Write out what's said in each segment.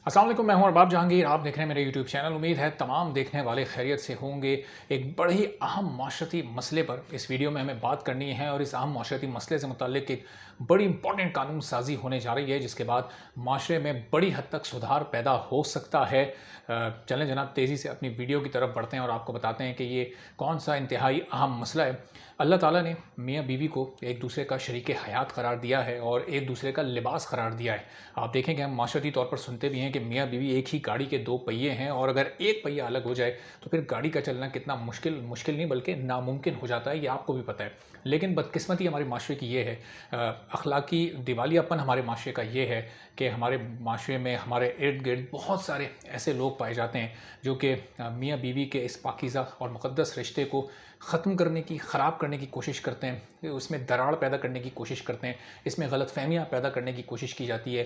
अस्सलाम वालेकुम, मैं हूं अरबाब जहांगीर। आप देख रहे हैं मेरे यूट्यूब चैनल। उम्मीद है तमाम देखने वाले खैरियत से होंगे। एक बड़े ही अहम माशरती मसले पर इस वीडियो में हमें बात करनी है और इस अहम माशरती मसले से मुताल्लिक एक बड़ी इंपॉर्टेंट कानून साजी होने जा रही है, जिसके बाद माशरे में बड़ी हद तक सुधार पैदा हो सकता है। चलें जनाब, तेज़ी से अपनी वीडियो की तरफ बढ़ते हैं और आपको बताते हैं कि ये कौन सा इंतहाई अहम मसला है। अल्लाह ताला ने मियाँ बीवी को एक दूसरे का शरीक हयात करार दिया है और एक दूसरे का लिबास करार दिया है। आप देखें कि हम माशरती तौर पर सुनते भी हैं कि मियाँ बीवी एक ही गाड़ी के दो पहिए हैं, और अगर एक पहिया अलग हो जाए तो फिर गाड़ी का चलना कितना मुश्किल मुश्किल नहीं बल्कि नामुमकिन हो जाता है। ये आपको भी पता है। लेकिन बदकिस्मती हमारे माशरे की ये है, अखलाकी दिवालियापन हमारे माशरे का ये है कि हमारे माशरे में हमारे इर्द गिर्द बहुत सारे ऐसे लोग पाए जाते हैं जो कि मियाँ बीवी के इस पाकीज़ा और मुक़द्दस रिश्ते को ख़त्म करने की, ख़राब करने की कोशिश करते हैं, उसमें दरार पैदा करने की कोशिश करते हैं, इसमें गलतफ़हमियाँ पैदा करने की कोशिश की जाती है।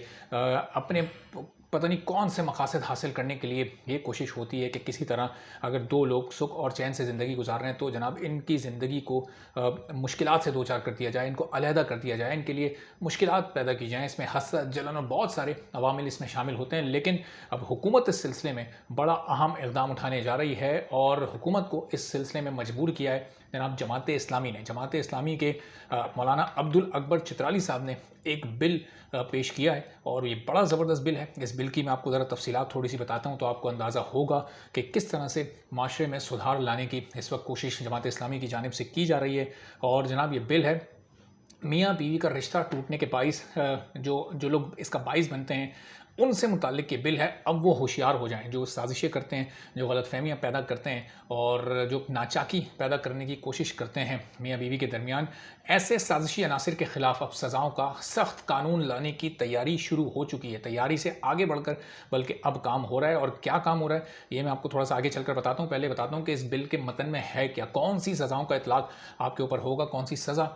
अपने पता नहीं कौन से मकासद हासिल करने के लिए ये कोशिश होती है कि किसी तरह अगर दो लोग सुख और चैन से ज़िंदगी गुजार रहे हैं तो जनाब इनकी ज़िंदगी को मुश्किलात से दो चार कर दिया जाए, इनको अलहदा कर दिया जाए, इनके लिए मुश्किलात पैदा की जाएँ। इसमें हसद, जलन और बहुत सारे अवामिल इसमें शामिल होते हैं। लेकिन अब हुकूमत इस सिलसिले में बड़ा अहम इक़दाम उठाने जा रही है और हुकूमत को इस सिलसिले में मजबूर किया है जनाब जमात इस्लामी ने। जमात इस्लामी के मौलाना अब्दुल अकबर चित्राली साहब ने एक बिल पेश किया है और ये बड़ा ज़बरदस्त बिल है। इस बिल की मैं आपको ज़रा तफसीलात थोड़ी सी बताता हूँ तो आपको अंदाज़ा होगा कि किस तरह से माशरे में सुधार लाने की इस वक्त कोशिश जमात इस्लामी की जानिब से की जा रही है। और जनाब ये बिल है, मियाँ बीवी का रिश्ता टूटने के बाइस जो जो लोग इसका बाइस बनते हैं उनसे मुताल्लिक ये बिल है। अब वो होशियार हो जाएं, जो साजिशें करते हैं, जो गलतफहमियाँ पैदा करते हैं और जो नाचाकी पैदा करने की कोशिश करते हैं मियाँ बीवी के दरमियान। ऐसे साजिशी अनासर के ख़िलाफ़ अब सज़ाओं का सख्त कानून लाने की तैयारी शुरू हो चुकी है। तैयारी से आगे बढ़कर बल्कि अब काम हो रहा है। और क्या काम हो रहा है ये मैं आपको थोड़ा सा आगे चलकर बताता हूँ। पहले बताता हूँ कि इस बिल के मतन में है क्या, कौन सी सज़ाओं का इतलाक़ आपके ऊपर होगा, कौन सी सज़ा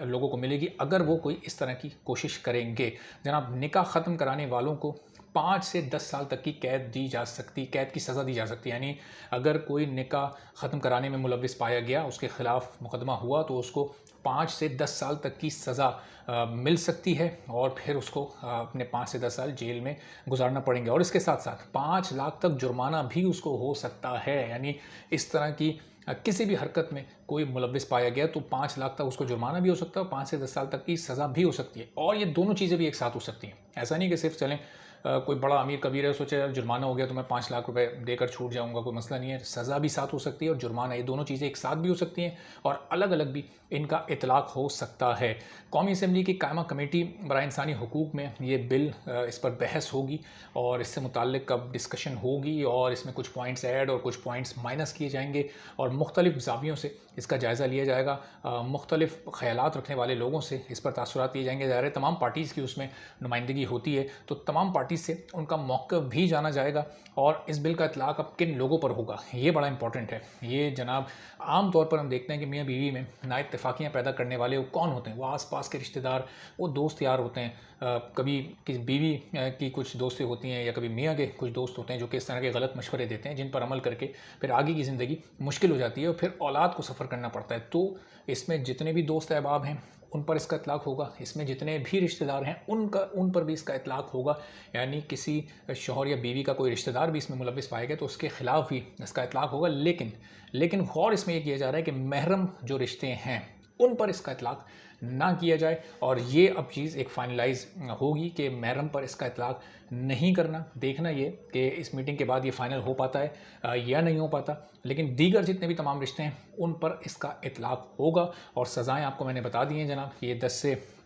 लोगों को मिलेगी अगर वो कोई इस तरह की कोशिश करेंगे। जनाब निकाह ख़त्म कराने वालों को 5 से 10 साल तक की कैद दी जा सकती, कैद की सज़ा दी जा सकती है। यानी अगर कोई निकाह ख़त्म कराने में मुलविस पाया गया, उसके ख़िलाफ़ मुकदमा हुआ तो उसको 5 से 10 साल तक की सज़ा मिल सकती है और फिर उसको अपने 5 से 10 साल जेल में गुजारना पड़ेंगे। और इसके साथ साथ 5 लाख तक जुर्माना भी उसको हो सकता है। यानी इस तरह की किसी भी हरकत में कोई मुलविस पाया गया तो 5 लाख तक उसको जुर्माना भी हो सकता है और 5 से 10 साल तक की सज़ा भी हो सकती है। और ये दोनों चीज़ें भी एक साथ हो सकती हैं। ऐसा नहीं कि सिर्फ चलें कोई बड़ा अमीर कबीर है, सोचे यार जुर्माना हो गया तो मैं 5 लाख रुपए देकर छूट जाऊंगा, कोई मसला नहीं है। सज़ा भी साथ हो सकती है और जुर्माना, ये दोनों चीज़ें एक साथ भी हो सकती हैं और अलग अलग भी इनका इतलाक़ हो सकता है। कौमी असम्बली की कायमा कमेटी बराए इंसानी हकूक़ में ये बिल इस पर बहस होगी और इससे मुताल्लिक़ अब डिस्कशन होगी और इसमें कुछ पॉइंट्स ऐड और कुछ पॉइंट्स माइनस किए जाएंगे और मुख्तलिफ़ ज़ावियों से इसका जायज़ा लिया जाएगा। मुख्तलिफ़ ख़यालात रखने वाले लोगों से इस पर तासुरात लिए जाएंगे। ज़ाहिर है तमाम पार्टीज़ की उसमें नुमाइंदगी होती है तो तमाम पार्टी से उनका मौक़िफ़ भी जाना जाएगा और इस बिल का इतलाक़ अब किन लोगों पर होगा ये बड़ा इंपॉर्टेंट है। ये जनाब आम तौर पर हम देखते हैं कि मियाँ बीवी में नाइत्तेफ़ाक़ियाँ पैदा करने वाले वो कौन होते हैं, वो आस पास के रिश्तेदार, वो दोस्त यार होते हैं। कभी किसी बीवी की कुछ दोस्तें होती हैं या कभी मियाँ के कुछ दोस्त होते हैं जो कि इस तरह के गलत मशवरे देते हैं जिन पर अमल करके फिर आगे की ज़िंदगी मुश्किल हो जाती है और फिर औलाद को सफ़र करना पड़ता है। तो इसमें जितने भी दोस्त अहबाब हैं उन पर इसका इतलाक़ होगा, इसमें जितने भी रिश्तेदार हैं उन पर भी इसका इतलाक़ होगा। यानी किसी शौहर या बीवी का कोई रिश्तेदार भी इसमें मुलविस पाया गया तो उसके ख़िलाफ़ भी इसका इतलाक़ होगा। लेकिन गौर इसमें ये किया जा रहा है कि महरम जो रिश्ते हैं उन पर इसका इतलाक़ ना किया जाए और ये अब चीज़ एक फाइनलाइज़ होगी कि महरम पर इसका इतलाक़ नहीं करना। देखना ये कि इस मीटिंग के बाद ये फ़ाइनल हो पाता है या नहीं हो पाता। लेकिन दीगर जितने भी तमाम रिश्ते हैं उन पर इसका इतलाक़ होगा और सज़ाएँ आपको मैंने बता दी हैं जनाब। ये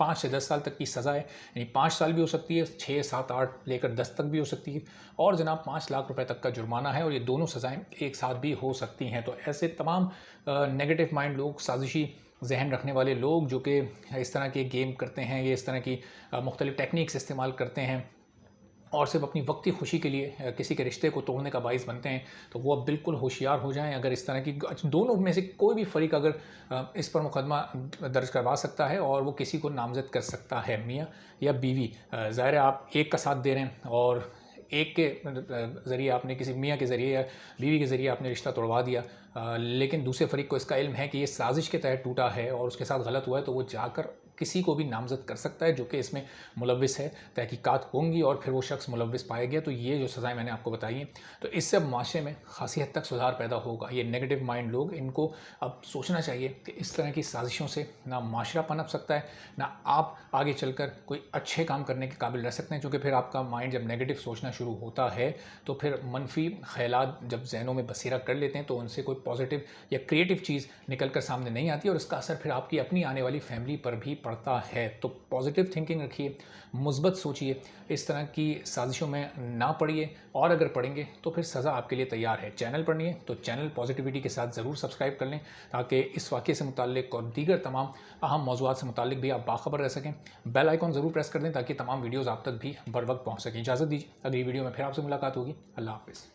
5 से 10 साल तक की सज़ा है, यानी 5 साल भी हो सकती है, 6, 7, 8 लेकर 10 तक भी हो सकती है और जनाब 5 लाख रुपए तक का जुर्माना है और ये दोनों सज़ाएँ एक साथ भी हो सकती हैं। तो ऐसे तमाम नेगेटिव माइंड लोग, साजिशी ज़हन रखने वाले लोग जो कि इस तरह के गेम करते हैं, ये इस तरह की मुख्तलिफ़ टेक्निक्स इस्तेमाल करते हैं और सिर्फ अपनी वक्ती खुशी के लिए किसी के रिश्ते को तोड़ने का बाइस बनते हैं, तो वो अब बिल्कुल होशियार हो जाएं। अगर इस तरह की दोनों में से कोई भी फ़रीक अगर इस पर मुकदमा दर्ज करवा सकता है और वो किसी को नामज़द कर सकता है, मियाँ या बीवी। ज़ाहिर है आप एक का साथ दे रहे हैं और एक के ज़रिए आपने किसी मियाँ के ज़रिए या बीवी के ज़रिए आपने रिश्ता तोड़वा दिया, लेकिन दूसरे फ़रीक को इसका इल्म है कि ये साजिश के तहत टूटा है और उसके साथ गलत हुआ है, तो वो जाकर किसी को भी नामजद कर सकता है जो कि इसमें मुलविस है। तहकीकात होंगी और फिर वो शख्स मुलविस पाया गया तो ये जो सज़ाएँ मैंने आपको बताई हैं, तो इससे अब माशरे में खासी हद तक सुधार पैदा होगा। ये नेगेटिव माइंड लोग, इनको अब सोचना चाहिए कि इस तरह की साजिशों से ना माशरा पनप सकता है, ना आप आगे चलकर कोई अच्छे काम करने के काबिल रह सकते हैं, क्योंकि फिर आपका माइंड जब नेगेटिव सोचना शुरू होता है तो फिर मनफी ख़यालात जब ज़हनों में बसेरा कर लेते हैं तो उनसे कोई पॉजिटिव या क्रिएटिव चीज़ निकल कर सामने नहीं आती और इसका असर फिर आपकी अपनी आने वाली फैमिली पर भी पड़ता है। तो पॉजिटिव थिंकिंग रखिए, मुस्बत सोचिए, इस तरह की साजिशों में ना पड़िए और अगर पड़ेंगे तो फिर सज़ा आपके लिए तैयार है। चैनल पर नहीं है तो चैनल पॉजिटिविटी के साथ ज़रूर सब्सक्राइब कर लें ताकि इस वाक़े से मुताल्लिक और दीगर तमाम अहम मौज़ूआत से मुताल्लिक भी आप बाखबर रह सकें। बेल आइकॉन ज़रूर प्रेस कर दें ताकि तमाम वीडियोज़ आप तक भी बर वक्त पहुँच सकें। इजाज़त दीजिए, अगली वीडियो में फिर आपसे मुलाकात होगी। अल्लाह हाफ़िज़।